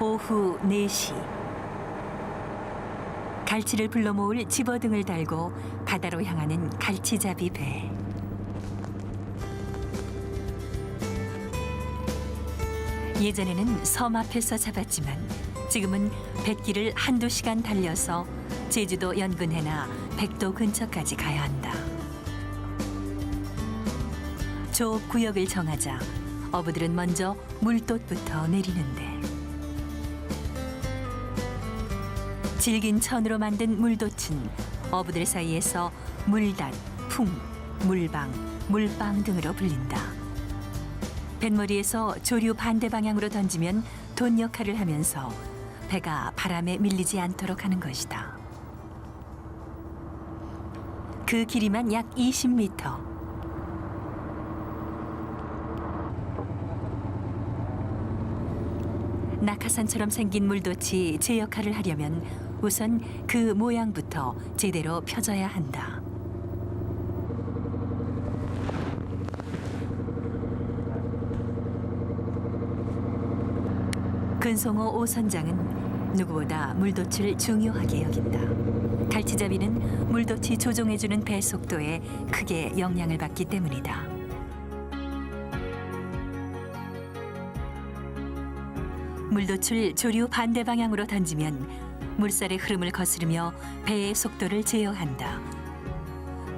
오후 4시. 갈치를 불러 모을 집어등을 달고 바다로 향하는 갈치잡이 배. 예전에는 섬 앞에서 잡았지만 지금은 뱃길을 한두 시간 달려서 제주도 연근해나 백도 근처까지 가야 한다. 조업 구역을 정하자 어부들은 먼저 물돛부터 내리는데 질긴 천으로 만든 물돛은 어부들 사이에서 물닷, 풍, 물방, 물빵 등으로 불린다. 뱃머리에서 조류 반대 방향으로 던지면 돈 역할을 하면서 배가 바람에 밀리지 않도록 하는 것이다. 그 길이만 약 20m. 낙하산처럼 생긴 물돛이 제 역할을 하려면 우선 그 모양부터 제대로 펴져야 한다. 근송호 오 선장은 누구보다 물돛을 중요하게 여긴다. 갈치잡이는 물돛이 조종해주는 배 속도에 크게 영향을 받기 때문이다. 물돛을 조류 반대 방향으로 던지면 물살의 흐름을 거스르며 배의 속도를 제어한다.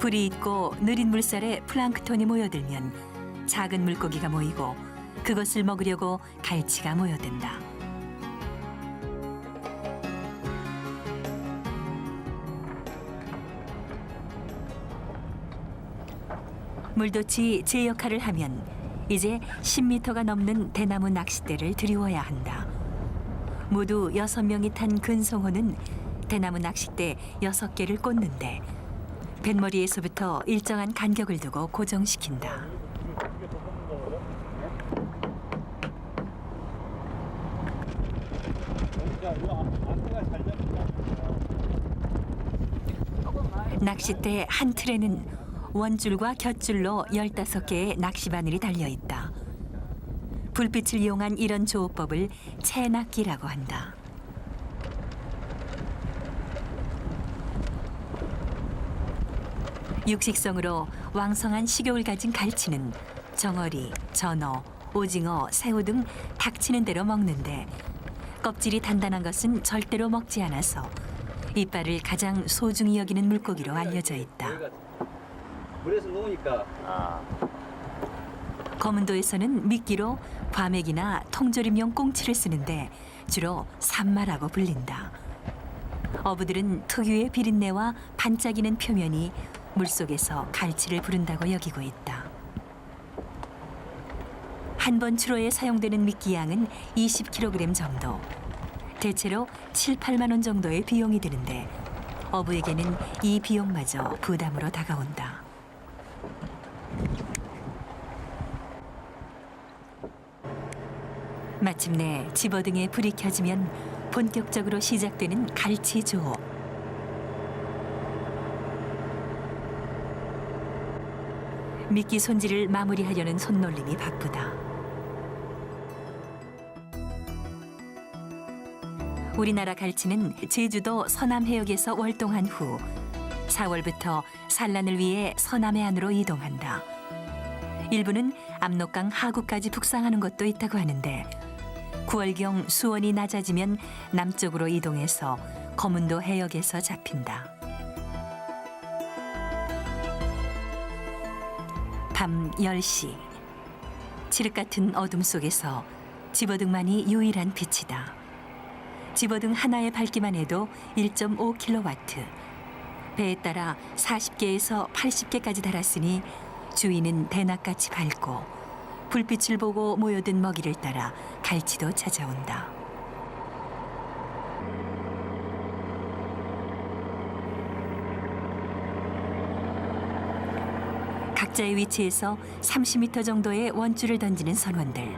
불이 있고 느린 물살에 플랑크톤이 모여들면 작은 물고기가 모이고 그것을 먹으려고 갈치가 모여든다. 물돛이 제 역할을 하면 이제 10m가 넘는 대나무 낚싯대를 들이워야 한다. 모두 6명이 탄 근송호는 대나무 낚싯대 6개를 꽂는데 뱃머리에서부터 일정한 간격을 두고 고정시킨다. 낚싯대 한 틀에는 원줄과 곁줄로 15개의 낚시바늘이 달려있다. 불빛을 이용한 이런 조업법을 채낚기라고 한다. 육식성으로 왕성한 식욕을 가진 갈치는 정어리, 전어, 오징어, 새우 등 닥치는 대로 먹는데 껍질이 단단한 것은 절대로 먹지 않아서 이빨을 가장 소중히 여기는 물고기로 알려져 있다. 물에서 놓으니까. 거문도에서는 미끼로 과메기나 통조림용 꽁치를 쓰는데 주로 산마라고 불린다. 어부들은 특유의 비린내와 반짝이는 표면이 물속에서 갈치를 부른다고 여기고 있다. 한 번 추로에 사용되는 미끼 양은 20kg 정도. 대체로 7, 8만 원 정도의 비용이 드는데 어부에게는 이 비용마저 부담으로 다가온다. 마침내 집어등에 불이 켜지면 본격적으로 시작되는 갈치 조업. 미끼 손질을 마무리하려는 손놀림이 바쁘다. 우리나라 갈치는 제주도 서남해역에서 월동한 후 4월부터 산란을 위해 서남해 안으로 이동한다. 일부는 압록강 하구까지 북상하는 것도 있다고 하는데 9월경 수온이 낮아지면 남쪽으로 이동해서 거문도 해역에서 잡힌다. 밤 10시. 칠흑 같은 어둠 속에서 집어등만이 유일한 빛이다. 집어등 하나의 밝기만 해도 1.5kW. 배에 따라 40개에서 80개까지 달았으니 주위는 대낮같이 밝고 불빛을 보고 모여든 먹이를 따라 갈치도 찾아온다. 각자의 위치에서 30m 정도의 원줄을 던지는 선원들.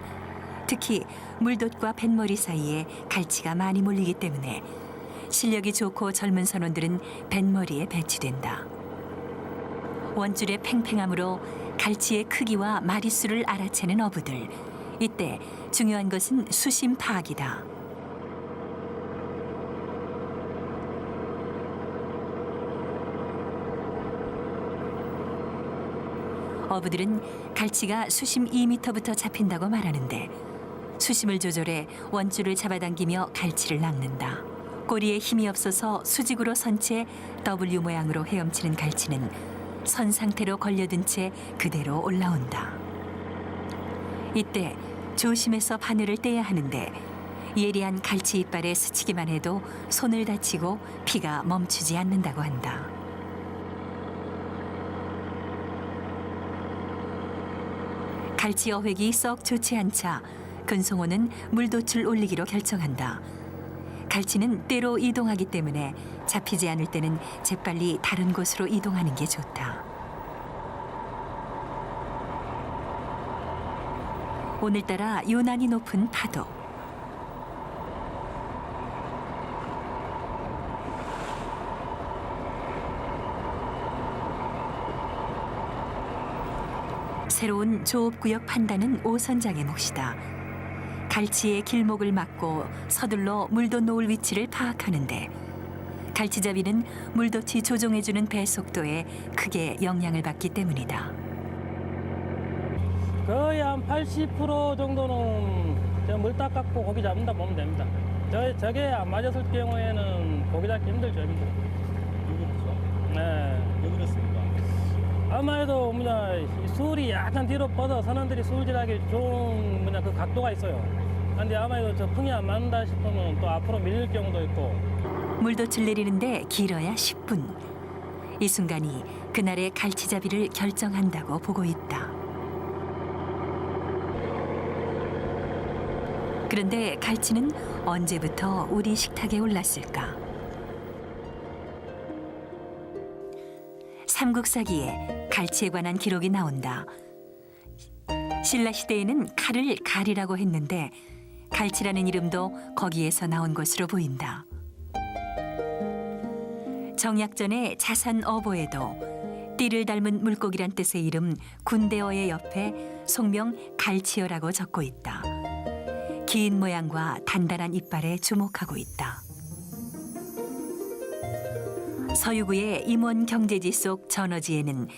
특히 물돛과 뱃머리 사이에 갈치가 많이 몰리기 때문에 실력이 좋고 젊은 선원들은 뱃머리에 배치된다. 원줄의 팽팽함으로 갈치의 크기와 마리수를 알아채는 어부들. 이때 중요한 것은 수심 파악이다. 어부들은 갈치가 수심 2m부터 잡힌다고 말하는데 수심을 조절해 원줄을 잡아당기며 갈치를 낚는다. 꼬리에 힘이 없어서 수직으로 선 채 W 모양으로 헤엄치는 갈치는 선 상태로 걸려든 채 그대로 올라온다. 이때 조심해서 바늘을 떼야 하는데 예리한 갈치 이빨에 스치기만 해도 손을 다치고 피가 멈추지 않는다고 한다. 갈치 어획이 썩 좋지 않자 근송호는 물돛을 올리기로 결정한다. 갈치는 때로 이동하기 때문에 잡히지 않을 때는 재빨리 다른 곳으로 이동하는 게 좋다. 오늘따라 유난히 높은 파도. 새로운 조업구역 판단은 오선장의 몫이다. 갈치의 길목을 막고 서둘러 물돛 놓을 위치를 파악하는데 갈치잡이는 물돛이 조종해주는 배 속도에 크게 영향을 받기 때문이다. 거의 한 80% 정도는 물딱 갖고 고기 잡는다 보면 됩니다. 저게 안 맞았을 경우에는 고기 잡기 힘들죠, 힘들어. 그렇죠. 네. 왜 그렇습니까? 아마도 이 술이 약간 뒤로 뻗어 선원들이 술질하기 좋은 그 각도가 있어요. 근데 아마도 저 풍이 안 맞는다 싶으면 또 앞으로 밀릴 경우도 있고. 물돛을 내리는데 길어야 10분. 이 순간이 그날의 갈치잡이를 결정한다고 보고 있다. 그런데 갈치는 언제부터 우리 식탁에 올랐을까? 삼국사기에 갈치에 관한 기록이 나온다. 신라시대에는 칼을 갈이라고 했는데 갈치라는 이름도 거기에서 나온 것으로 보인다. 정약전의 자산어보에도 띠를 닮은 물고기란 뜻의 이름 군대어의 옆에 속명 갈치어라고 적고 있다. 긴 모양과 단단한 이빨에 주목하고 있다. 서유구의 임원 경제지 속 전어지에는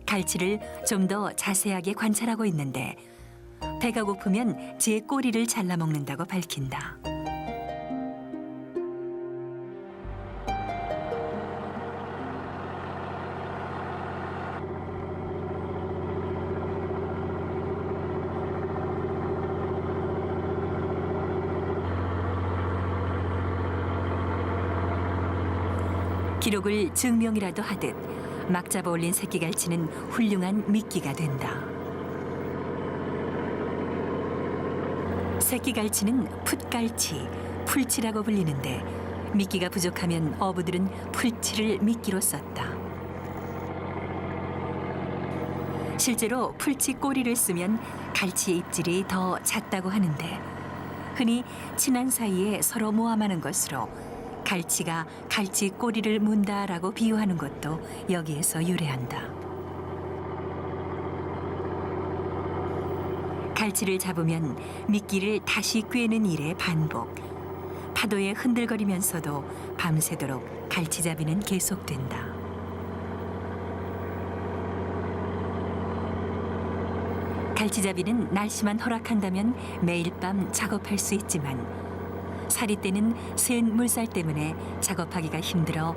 갈치를 좀 더 자세하게 관찰하고 있는데 배가 고프면 제 꼬리를 잘라 먹는다고 밝힌다. 기록을 증명이라도 하듯 막 잡아 올린 새끼갈치는 훌륭한 미끼가 된다. 새끼갈치는 풋갈치, 풀치라고 불리는데 미끼가 부족하면 어부들은 풀치를 미끼로 썼다. 실제로 풀치 꼬리를 쓰면 갈치의 입질이 더 잦다고 하는데 흔히 친한 사이에 서로 모함하는 것으로 갈치가 갈치 꼬리를 문다라고 비유하는 것도 여기에서 유래한다. 갈치를 잡으면 미끼를 다시 꿰는 일의 반복. 파도에 흔들거리면서도 밤새도록 갈치잡이는 계속된다. 갈치잡이는 날씨만 허락한다면 매일 밤 작업할 수 있지만 사리 때는 센 물살 때문에 작업하기가 힘들어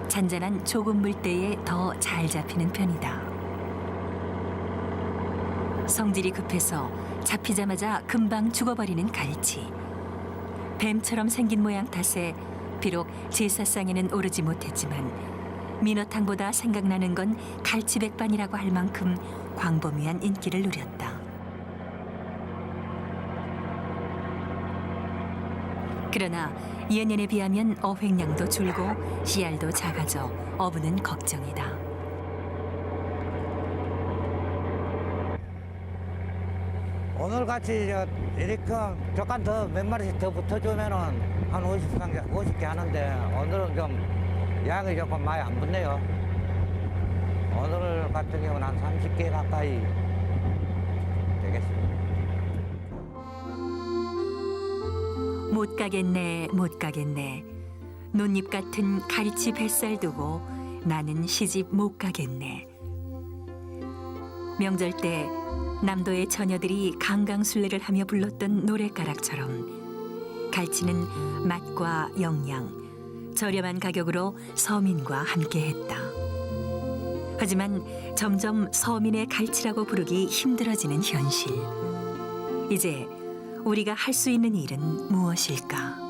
잔잔한 조금 물때에 더 잘 잡히는 편이다. 성질이 급해서 잡히자마자 금방 죽어버리는 갈치. 뱀처럼 생긴 모양 탓에 비록 제사상에는 오르지 못했지만 민어탕보다 생각나는 건 갈치백반이라고 할 만큼 광범위한 인기를 누렸다. 그러나 예년에 비하면 어획량도 줄고 씨알도 작아져 어부는 걱정이다. 오늘같이 이렇게 조금 더 몇 마리씩 더 붙어주면은 한 50개 하는데 오늘은 좀 양이 조금 많이 안 붙네요. 오늘 같은 경우는 한 30개 가까이 되겠습니다. 못 가겠네, 못 가겠네. 논잎 같은 갈치 뱃살 두고 나는 시집 못 가겠네. 명절 때 남도의 처녀들이 강강술래를 하며 불렀던 노랫가락처럼 갈치는 맛과 영양, 저렴한 가격으로 서민과 함께했다. 하지만 점점 서민의 갈치라고 부르기 힘들어지는 현실. 이제 우리가 할 수 있는 일은 무엇일까?